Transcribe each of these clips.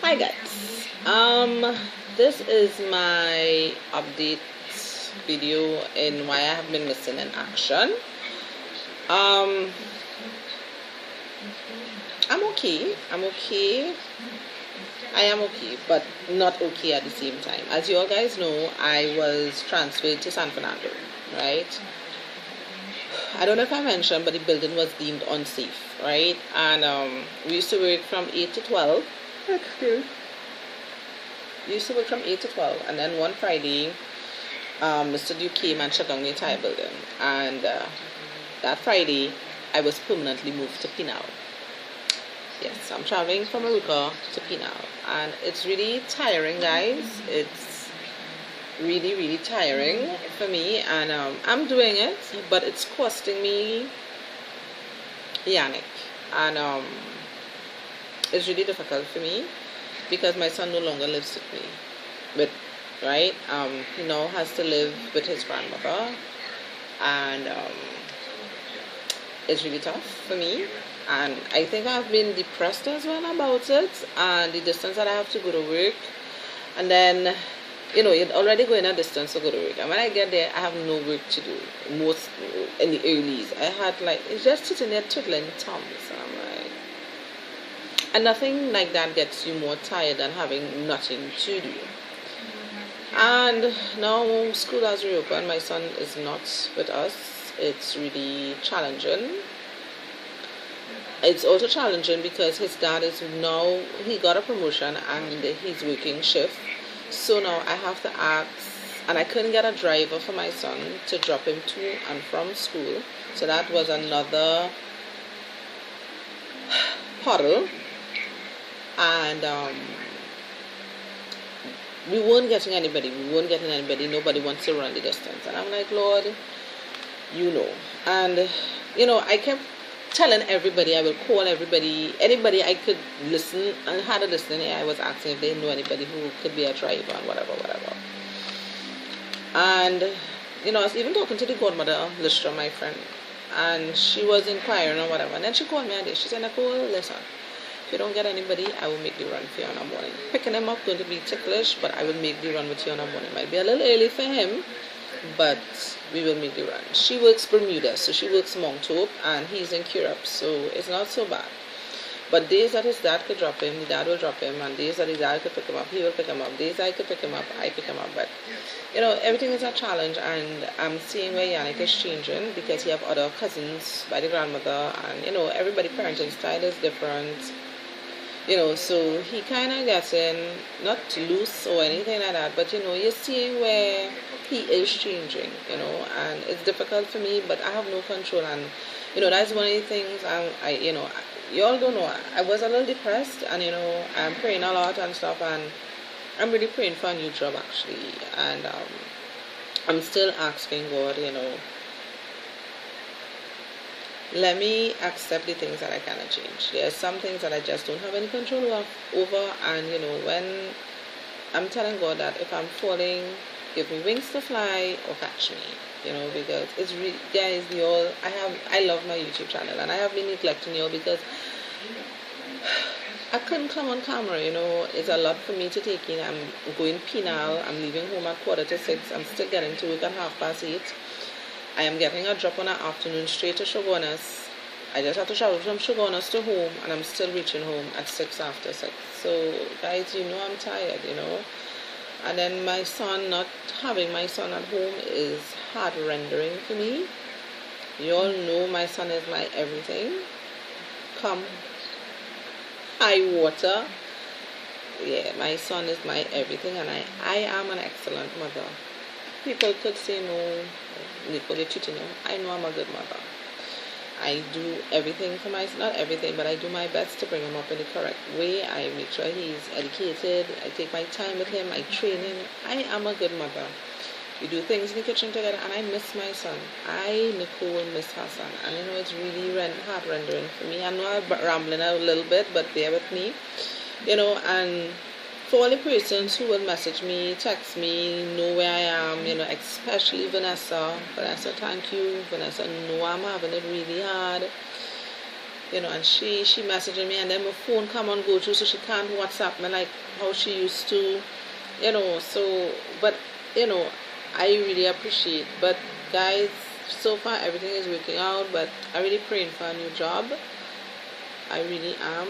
Hi guys. This is my update video in why I have been missing in action. Um, I'm okay. I'm okay. I am okay, but not okay at the same time. As you all guys know, I was transferred to San Fernando, right? I don't know if I mentioned, but the building was deemed unsafe, right? And we used to work from 8 to 12. Excuse. We used to work from 8 to 12, and then one Friday, Mr. Duke came and shut down the entire building. And that Friday, I was permanently moved to Pinal. Yes, I'm traveling from Aruca to Pinal, and it's really tiring, guys. It's really, really tiring for me, and I'm doing it, but it's costing me Yannick, and it's really difficult for me because my son no longer lives with me. But right, he now has to live with his grandmother, and it's really tough for me. And I think I've been depressed as well about it, and the distance that I have to go to work, and then you're already going a distance to go to work, and when I get there, I have no work to do. Most in the earlys, I had it's just sitting there twiddling thumbs, and I'm like, and nothing like that gets you more tired than having nothing to do. And now school has reopened. My son is not with us. It's really challenging. It's also challenging because his dad he got a promotion and he's working shift. So now I have to ask, and I couldn't get a driver for my son to drop him to and from school. So that was another puddle. And we weren't getting anybody. Nobody wants to run the distance. And I'm like, Lord, And, I kept telling everybody, I will call anybody I could listen and had a listening ear. I was asking if they know anybody who could be a driver and whatever. And, I was even talking to the godmother, Listra, my friend, and she was inquiring or whatever. And then she called me one day. She said, Nicole, listen, if you don't get anybody, I will make the run for you in the morning. Picking him up going to be ticklish, but I will make the run with you in the morning. Might be a little early for him, but we will make the run. She works Bermuda, so she works Montauk, and he's in Curup, so it's not so bad. But days that his dad could drop him, the dad will drop him, and days that his dad could pick him up, he will pick him up. Days I could pick him up, I pick him up. But, everything is a challenge, and I'm seeing where Yannick is changing because he have other cousins by the grandmother, and, everybody parenting style is different. So he kind of gets in, not loose or anything like that, but, you're seeing where he is changing, and it's difficult for me, but I have no control, and, that's one of the things you all don't know, I was a little depressed, and, I'm praying a lot and stuff, and I'm really praying for a new job, actually, and, I'm still asking God, let me accept the things that I cannot change. There are some things that I just don't have any control over, and when I'm telling God that if I'm falling, give me wings to fly or catch me, because it's really, guys, I love my YouTube channel, and I have been neglecting y'all because I couldn't come on camera, it's a lot for me to take in. I'm going penal, I'm leaving home at 5:45, I'm still getting to work at 8:30. I am getting a drop on an afternoon straight to Shogunas. I just have to travel from Shogunas to home, and I'm still reaching home at 6 after 6. So, guys, I'm tired, And then my son, not having my son at home is hard rendering for me. You all know my son is my everything. Come high water. Yeah, my son is my everything, and I am an excellent mother. People could say, no, Nicole, you're cheating. I know I'm a good mother. I do everything for my son, not everything, but I do my best to bring him up in the correct way. I make sure he's educated. I take my time with him. I train him. I am a good mother. We do things in the kitchen together, and I miss my son. Nicole, miss her son. And it's really heart rendering for me. I know I'm rambling a little bit, but bear with me. And for all the persons who will message me, text me, know where I am, especially Vanessa. Vanessa, thank you. Vanessa, know I'm having it really hard. and she messaging me, and then my phone come on go through, so she can't WhatsApp me like how she used to, so, but, I really appreciate, but guys, so far everything is working out, but I really praying for a new job. I really am.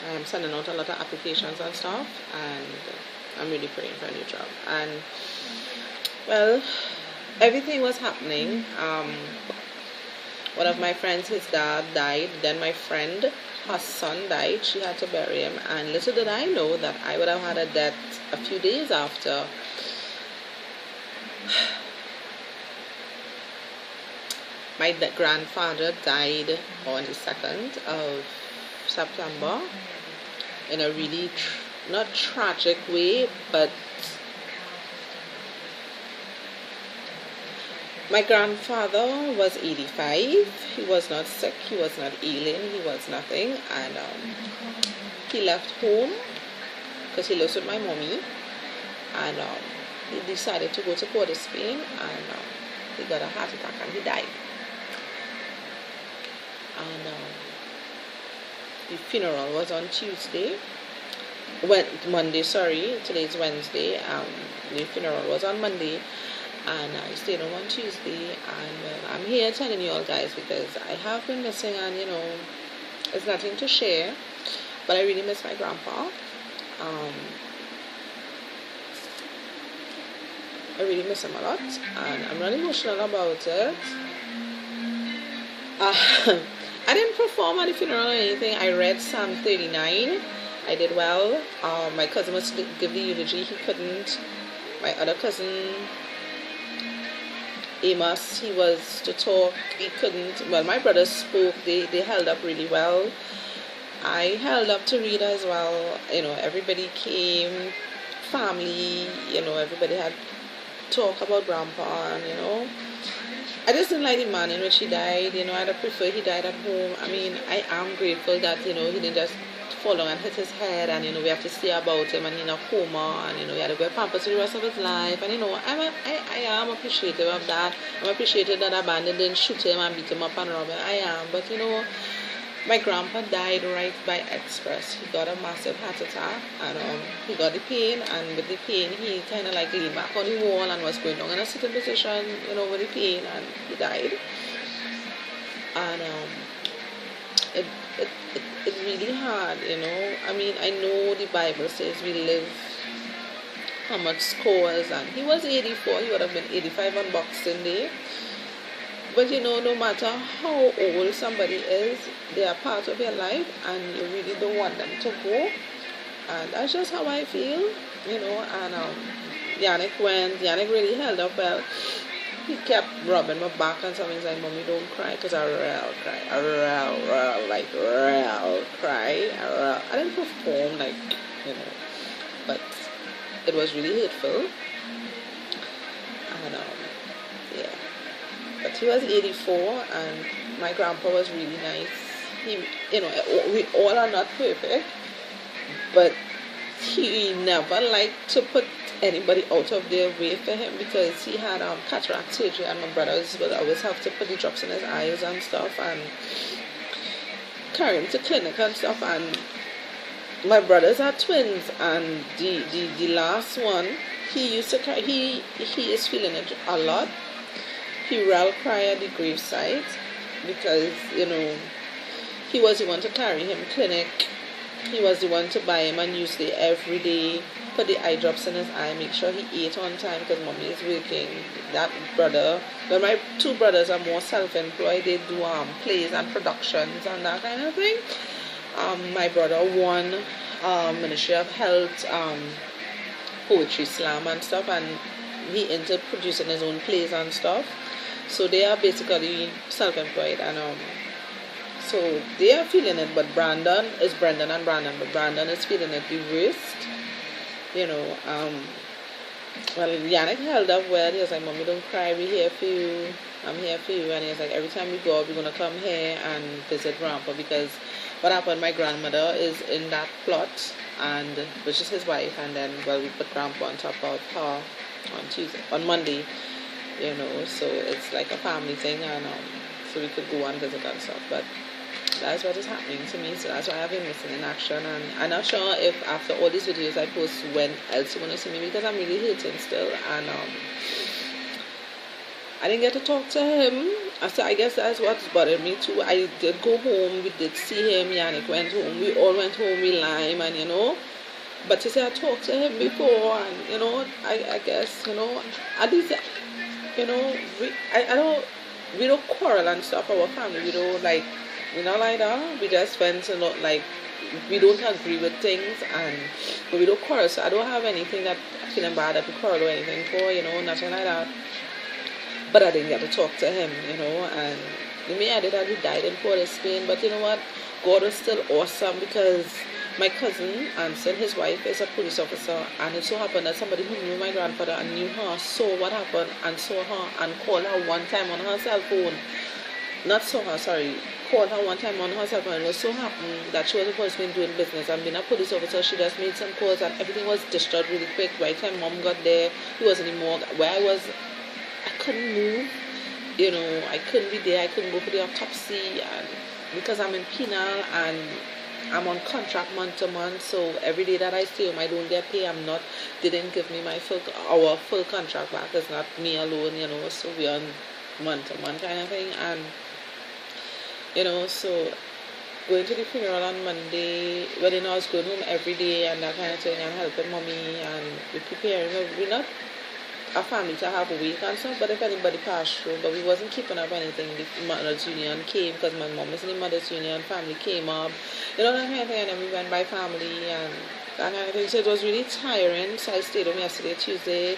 I am sending out a lot of applications and stuff, and I'm really praying for a new job. And well, everything was happening. One of my friends, his dad died. Then my friend, her son died. She had to bury him, and little did I know that I would have had a death a few days after. My grandfather died on the 2nd of September in a really not tragic way, but my grandfather was 85. He was not sick, he was not ailing, he was nothing, and he left home because he lives with my mommy, and he decided to go to Port of Spain, and he got a heart attack and he died. And the funeral was on Tuesday. Monday, sorry, today's Wednesday. The funeral was on Monday, and I stayed home on Tuesday. And I'm here telling you all guys because I have been missing, and it's nothing to share, but I really miss my grandpa. I really miss him a lot, and I'm not emotional about it. I didn't perform at the funeral or anything. I read Psalm 39. I did well. My cousin was to give the eulogy. He couldn't. My other cousin, Amos, he was to talk. He couldn't. Well, my brothers spoke. They held up really well. I held up to read as well. Everybody came. Family, everybody had talk about grandpa, and I just didn't like the manner in which he died. I'd have preferred he died at home. I mean, I am grateful that, he didn't just fall down and hit his head, and, we have to see about him, and in a coma, and, he had to go pampers for the rest of his life, and, I am appreciative of that. I'm appreciative that a bandit didn't shoot him and beat him up and rob him. I am, but, my grandpa died right by express. He got a massive heart attack, and he got the pain, and with the pain he kind of like leaned back on the wall and was going down in a sitting position, with the pain, and he died. And it's really hard, I mean, I know the Bible says we live how much scores, and he was 84, he would have been 85 on Boxing Day. But no matter how old somebody is, they are part of your life, and you really don't want them to go. And that's just how I feel, and Yannick really held up well. He kept rubbing my back and something like, "Mommy, don't cry," because I real cry. I didn't perform but it was really hateful. And yeah. But he was 84, and my grandpa was really nice. He, we all are not perfect, but he never liked to put anybody out of their way for him, because he had cataract surgery, and my brothers would always have to put the drops in his eyes and stuff, and carry him to clinic and stuff. And my brothers are twins, and the last one, he used to cry. He is feeling it a lot. He will cry at the gravesite because, he was the one to carry him clinic. He was the one to buy him and use it every day, put the eye drops in his eye, make sure he ate on time because mommy is working. That brother, but my two brothers are more self-employed. They do plays and productions and that kind of thing. My brother won Ministry of Health poetry slam and stuff, and he into producing his own plays and stuff. So they are basically self-employed, and so they are feeling it. But Brendan, but Brandon is feeling it the worst. Well, Yannick held up well. He was like, "Mommy, don't cry. We're here for you. I'm here for you." And he was like, "Every time we go out, we're gonna come here and visit Grandpa, because what happened? My grandmother is in that plot, and which is his wife, and then we put Grandpa on top of her on Monday." So it's like a family thing, and so we could go and visit and stuff. But That's what is happening to me. So that's why I've been missing in action. And I'm not sure if after all these videos I post, when else you're gonna see me, because I'm really hurting still. And I didn't get to talk to him. So I guess that's what's bothered me too. I did go home. We did see him. Yannick went home. We all went home. We lime, and But to say I talked to him before, and I guess at least I don't, we don't quarrel and stuff. Our family, we don't like that. We just friends, and not like we don't agree with things, but we don't quarrel. So I don't have anything that I feeling bad that we quarrel or anything for, nothing like that. But I didn't get to talk to him, and the me added that he died in Port of Spain. But you know what? God was still awesome, because my cousin Anson, his wife, is a police officer, and it so happened that somebody who knew my grandfather and knew her saw what happened and saw her and called her one time on her cell phone. Not saw her, sorry. Called her one time on her cell phone. It was so happened that she was the person doing business, and being a police officer, she just made some calls and everything was discharged really quick. Right time mom got there, he wasn't anymore. Where I was, I couldn't move. I couldn't be there. I couldn't go for the autopsy, and because I'm in penal and I'm on contract month to month, so every day that I stay home I don't get paid. They didn't give me our full contract back. It's not me alone, so we're on month to month kind of thing. And so going to the funeral on Monday, I was going home every day and that kind of thing, and helping mommy, and we're preparing. We're not a family to have a week and stuff, but if anybody passed through, but we wasn't keeping up anything. The Mothers Union came, because my mom is in the Mothers Union, family came up, that kind of thing, and then we went by family and that kind of thing. So it was really tiring. So I stayed home yesterday, Tuesday.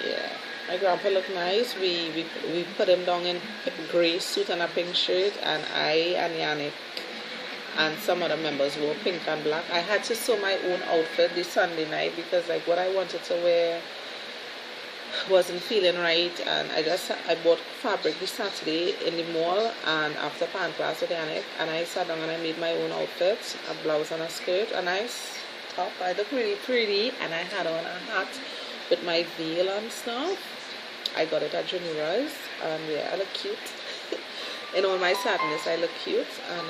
Yeah, my grandpa looked nice. We put him down in a grey suit and a pink shirt, and I and Yannick and some other members wore pink and black. I had to sew my own outfit this Sunday night, because like what I wanted to wear wasn't feeling right, and I bought fabric this Saturday in the mall, and after pan class with Yannick, and I sat down and I made my own outfit, a blouse and a skirt, a nice top. I look really pretty, and I had on a hat with my veil and stuff. I got it at Genera's, and yeah, I look cute. In all my sadness, I look cute. And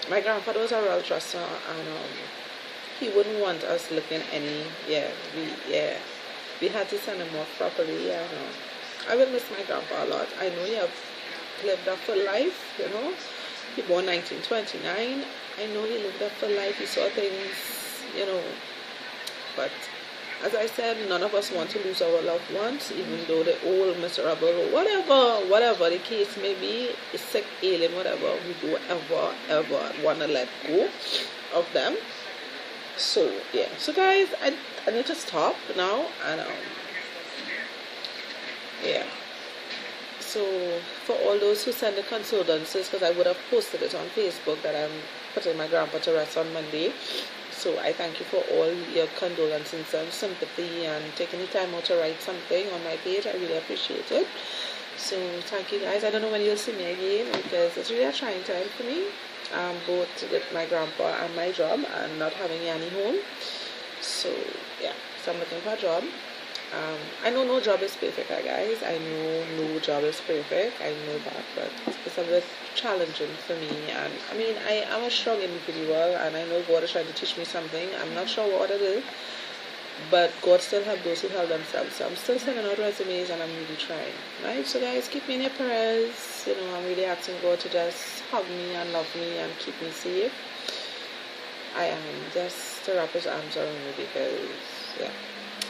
my grandfather was a real dresser, and he wouldn't want us looking any. We had to send him off properly. And I will miss my grandpa a lot. I know he have lived a full life. He born 1929. I know he lived a full life. He saw things. But as I said, none of us want to lose our loved ones, even though they're all miserable or whatever the case may be, sick, ailing, whatever. We don't ever want to let go of them. So yeah. So guys, I need to stop now, and yeah. So for all those who send the condolences, because I would have posted it on Facebook that I'm putting my grandpa to rest on Monday. So I thank you for all your condolences and sympathy and taking the time out to write something on my page. I really appreciate it. So thank you guys. I don't know when you'll see me again, because it's really a trying time for me, both with my grandpa and my job, and not having Yanni home. So yeah, so I'm looking for a job. I know no job is perfect, guys. I know no job is perfect. I know that, but it's a bit challenging for me. And I mean, I am a strong individual, and I know God is trying to teach me something. I'm not sure what it is, but God still helps those who help themselves. So I'm still sending out resumes, and I'm really trying. Right? So guys, keep me in your prayers. I'm really asking God to just hug me and love me and keep me safe. I am just to wrap his arms around me, because yeah.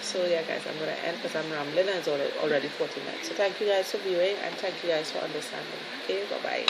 So yeah guys, I'm going to end because I'm rambling, and it's already 40 minutes. So thank you guys for viewing, and thank you guys for understanding. Okay, bye bye.